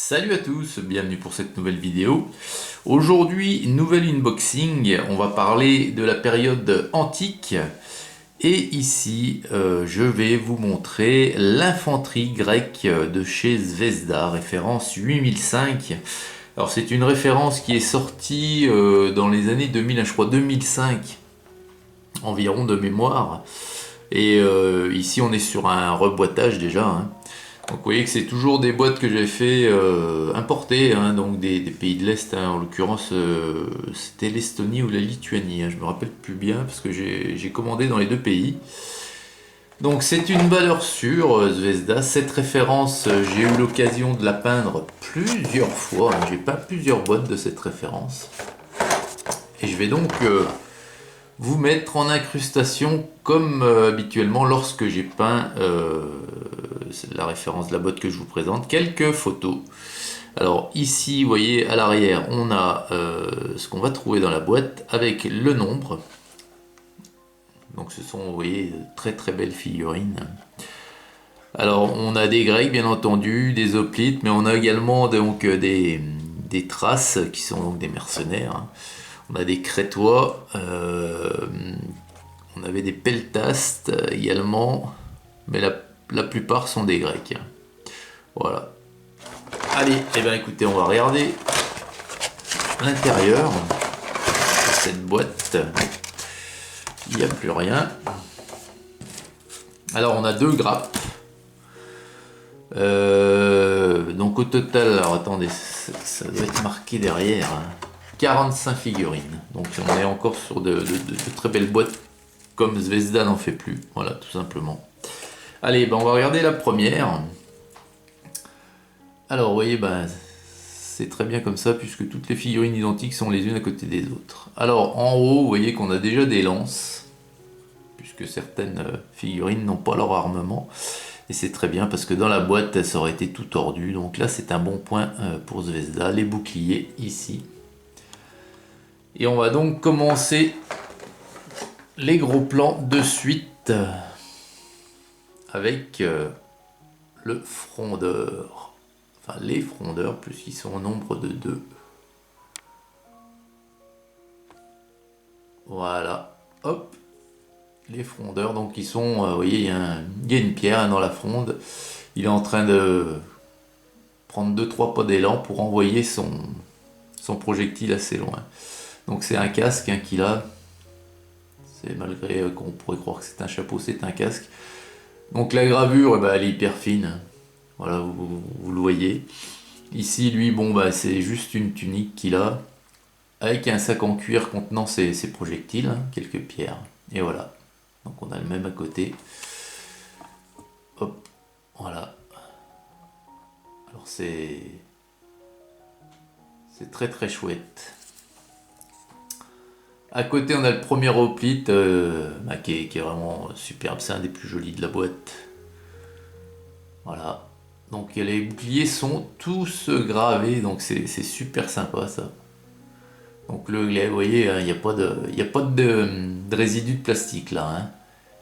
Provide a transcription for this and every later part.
Salut à tous, bienvenue pour cette nouvelle vidéo. Aujourd'hui, nouvel unboxing, on va parler de la période antique. Et ici, je vais vous montrer l'infanterie grecque de chez Zvezda, référence 8005. Alors c'est une référence qui est sortie dans les années 2000, je crois 2005 environ de mémoire. Et ici on est sur un reboîtage déjà, hein. Donc vous voyez que c'est toujours des boîtes que j'ai fait importer, hein, donc des pays de l'Est, hein. En l'occurrence c'était l'Estonie ou la Lituanie, hein. Je me rappelle plus bien parce que j'ai commandé dans les deux pays. Donc c'est une valeur sûre, Zvezda. Cette référence, j'ai eu l'occasion de la peindre plusieurs fois, hein. J'ai peint plusieurs boîtes de cette référence. Et je vais donc vous mettre en incrustation comme habituellement lorsque j'ai peint la référence de la boîte que je vous présente, quelques photos. Alors ici, vous voyez à l'arrière, on a ce qu'on va trouver dans la boîte avec le nombre. Donc ce sont, vous voyez, très très belles figurines. Alors on a des Grecs bien entendu, des hoplites, mais on a également donc des traces qui sont donc des mercenaires, hein. On a des Crétois, on avait des Peltastes également, mais la plupart sont des Grecs. Voilà. Allez, et bien écoutez, on va regarder l'intérieur de cette boîte. Il n'y a plus rien. Alors on a deux grappes. Donc au total, alors attendez, ça doit être marqué derrière, hein. 45 figurines. Donc on est encore sur de très belles boîtes, comme Zvezda n'en fait plus. Voilà, tout simplement. Allez, ben on va regarder la première. Alors vous voyez, ben, c'est très bien comme ça, puisque toutes les figurines identiques sont les unes à côté des autres. Alors en haut, vous voyez qu'on a déjà des lances, puisque certaines figurines n'ont pas leur armement. Et c'est très bien, parce que dans la boîte, ça aurait été tout tordu. Donc là, c'est un bon point pour Zvezda. Les boucliers, ici. Et on va donc commencer les gros plans de suite avec le frondeur. Enfin, les frondeurs, puisqu'ils sont au nombre de 2. Voilà, hop, les frondeurs, donc ils sont, vous voyez, il y a une pierre, hein, dans la fronde. Il est en train de prendre 2-3 pas d'élan pour envoyer son projectile assez loin. Donc c'est un casque, hein, qu'il a. C'est malgré qu'on pourrait croire que c'est un chapeau, c'est un casque. Donc la gravure, eh ben, elle est hyper fine. Voilà, vous le voyez. Ici, lui, bon, bah, c'est juste une tunique qu'il a, avec un sac en cuir contenant ses projectiles, hein, quelques pierres. Et voilà. Donc on a le même à côté. Hop, voilà. Alors c'est très très chouette. À côté, on a le premier hoplite bah, qui est vraiment superbe. C'est un des plus jolis de la boîte. Voilà. Donc les boucliers sont tous gravés, donc c'est super sympa ça. Donc le glaive, vous voyez, il n'y a pas de résidu de plastique là, hein.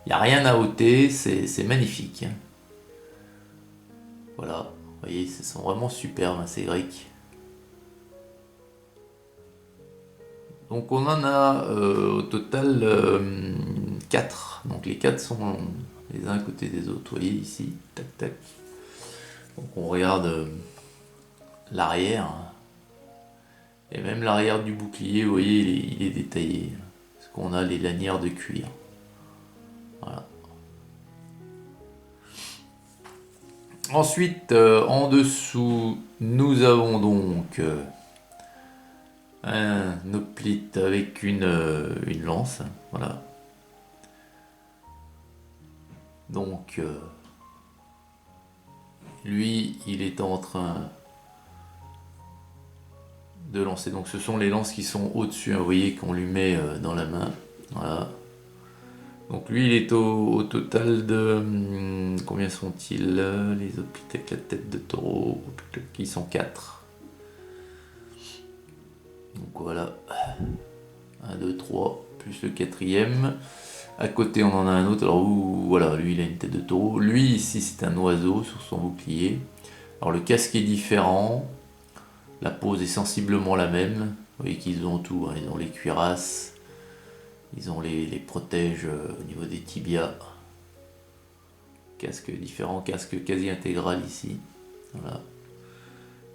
Il n'y a rien à ôter, c'est magnifique, hein. Voilà, vous voyez, ce sont vraiment superbes, hein, ces grecs. Donc on en a au total 4. Donc les 4 sont les uns à côté des autres, vous voyez ici, tac tac. Donc on regarde l'arrière. Et même l'arrière du bouclier, vous voyez, il est détaillé. Parce qu'on a les lanières de cuir. Voilà. Ensuite, en dessous, nous avons donc un hoplite avec une lance. Voilà. Donc, lui, il est en train de lancer. Donc ce sont les lances qui sont au-dessus, hein, vous voyez qu'on lui met dans la main. Voilà. Donc lui il est au total de combien sont-ils, les hoplites avec la tête de taureau, qui sont 4. Donc voilà, 1, 2, 3, plus le quatrième. À côté on en a un autre, alors voilà, lui il a une tête de taureau. Lui ici c'est un oiseau sur son bouclier, Alors le casque est différent, la pose est sensiblement la même. Vous voyez qu'ils ont tout, hein. Ils ont les cuirasses, ils ont les protèges au niveau des tibias. Casque différent, casque quasi intégral ici. Voilà.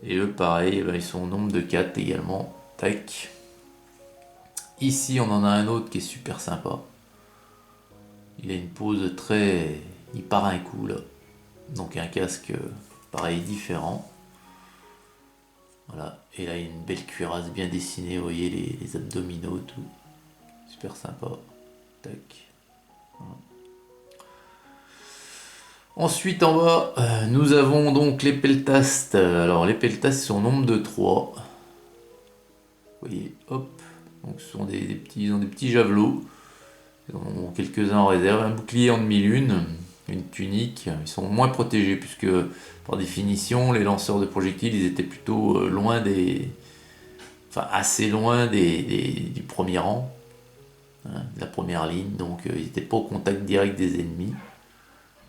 Et eux pareil, ils sont au nombre de 4 également. Tac. Ici on en a un autre qui est super sympa. Il a une pose très... Il part un coup là. Donc un casque pareil différent. Voilà. Et là il y a une belle cuirasse bien dessinée. Vous voyez les abdominaux, tout. Super sympa. Tac. Voilà. Ensuite en bas, nous avons donc les peltastes. Alors les peltastes sont au nombre de 3. Vous voyez, hop. Donc ce sont ils ont des petits javelots. Ils en ont quelques-uns en réserve. Un bouclier en demi-lune, une tunique. Ils sont moins protégés puisque par définition, les lanceurs de projectiles, ils étaient plutôt loin des... Enfin assez loin du premier rang, hein, de la première ligne. Donc ils n'étaient pas au contact direct des ennemis.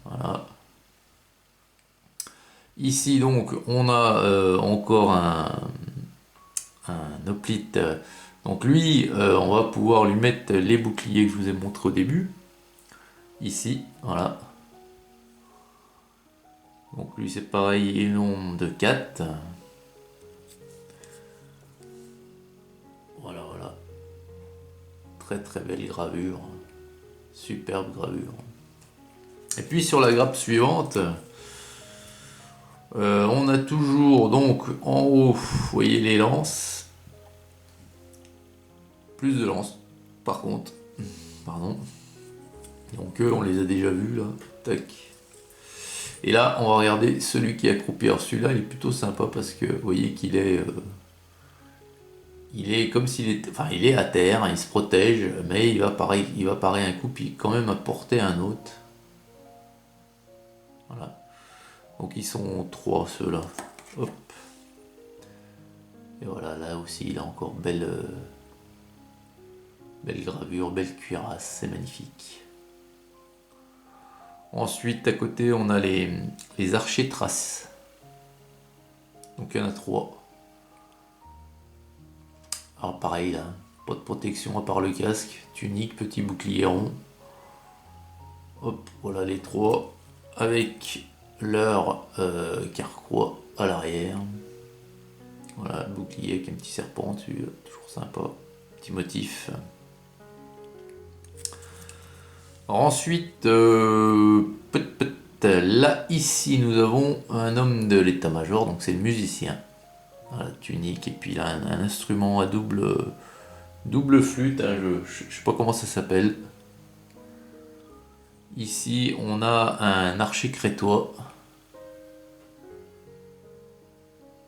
Voilà. Ici donc on a encore un hoplite. Donc lui, on va pouvoir lui mettre les boucliers que je vous ai montré au début. Ici, voilà. Donc lui c'est pareil, il est nombre de 4. Voilà, voilà. Très très belle gravure. Superbe gravure. Et puis sur la grappe suivante, on a toujours donc en haut, vous voyez les lances. Plus de lances, par contre. Pardon. Donc eux, on les a déjà vus là. Tac. Et là, on va regarder celui qui est accroupi. Alors celui-là, il est plutôt sympa parce que vous voyez qu'il est... il est comme s'il était... Enfin, il est à terre, hein, il se protège, mais il va parer un coup, puis quand même apporter un autre. Voilà. Donc ils sont 3 ceux-là. Hop. Et voilà, là aussi, il a encore belle gravure, belle cuirasse, c'est magnifique. Ensuite, à côté, on a les archers traces. Donc il y en a 3. Alors pareil là, pas de protection à part le casque, tunique, petit bouclier rond. Hop, voilà les 3 avec leur carquois à l'arrière. Voilà le bouclier avec un petit serpent dessus, toujours sympa, petit motif. Alors ensuite, là ici nous avons un homme de l'état-major, donc c'est le musicien. Voilà, tunique, et puis il a un instrument à double flûte, hein, je sais pas comment ça s'appelle. Ici on a un archer crétois.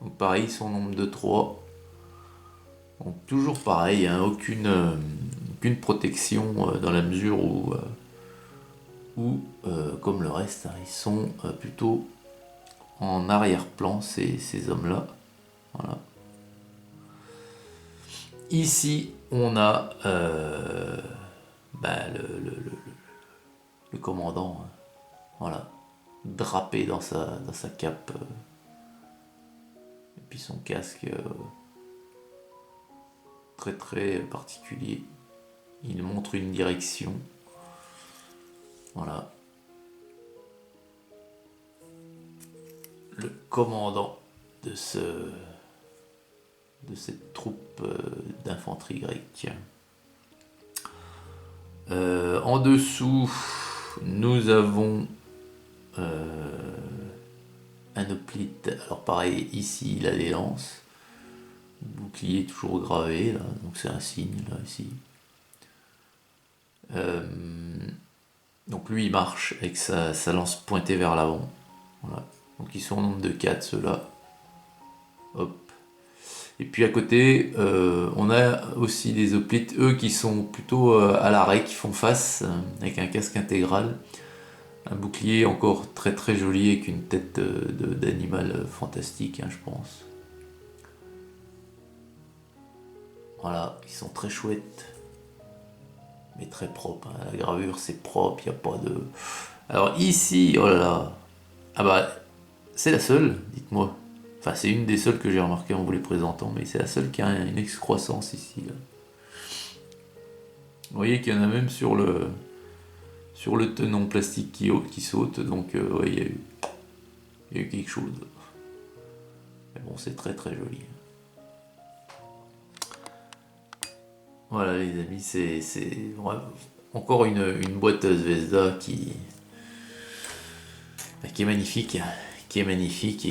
Donc pareil, son nombre de 3. Donc toujours pareil, hein, aucune protection dans la mesure où comme le reste, hein, ils sont plutôt en arrière-plan, ces hommes-là. Voilà. Ici, on a le commandant, hein, voilà, drapé dans sa cape, et puis son casque très très particulier. Il montre une direction. Voilà. Le commandant de cette troupe d'infanterie grecque. En dessous, nous avons un hoplite. Alors pareil, ici il a des lances. Bouclier toujours gravé, là, donc c'est un signe là ici. Donc lui il marche avec sa lance pointée vers l'avant. Voilà. Donc ils sont au nombre de 4 ceux-là. Hop. Et puis à côté, on a aussi des hoplites, eux qui sont plutôt à l'arrêt, qui font face, avec un casque intégral. Un bouclier encore très très joli avec une tête d'animal fantastique, hein, je pense. Voilà, ils sont très chouettes. Mais très propres, hein. La gravure c'est propre, il n'y a pas de... Alors ici, oh là là, ah bah C'est la seule, dites-moi. Enfin, c'est une des seules que j'ai remarqué en vous les présentant, mais c'est la seule qui a une excroissance ici. Là. Vous voyez qu'il y en a même sur le tenon plastique qui saute, donc ouais, il y a eu quelque chose. Mais bon, c'est très très joli. Voilà les amis, c'est vraiment encore une boîte Zvezda qui est magnifique, et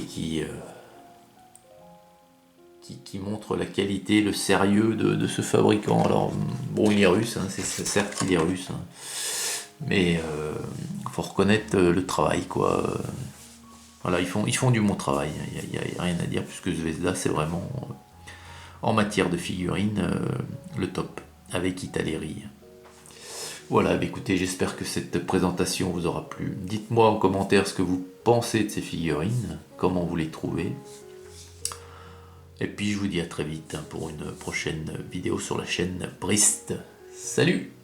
qui montre la qualité, le sérieux de ce fabricant. Alors bon, il est russe, hein, certes il est russe, hein, mais faut reconnaître le travail quoi. Voilà, ils font du bon travail, il n'y a rien à dire, puisque Zvezda c'est vraiment en matière de figurines le top, avec Italeri. Voilà, bah écoutez, j'espère que cette présentation vous aura plu. Dites-moi en commentaire ce que vous pensez de ces figurines, comment vous les trouvez. Et puis je vous dis à très vite pour une prochaine vidéo sur la chaîne Brist. Salut!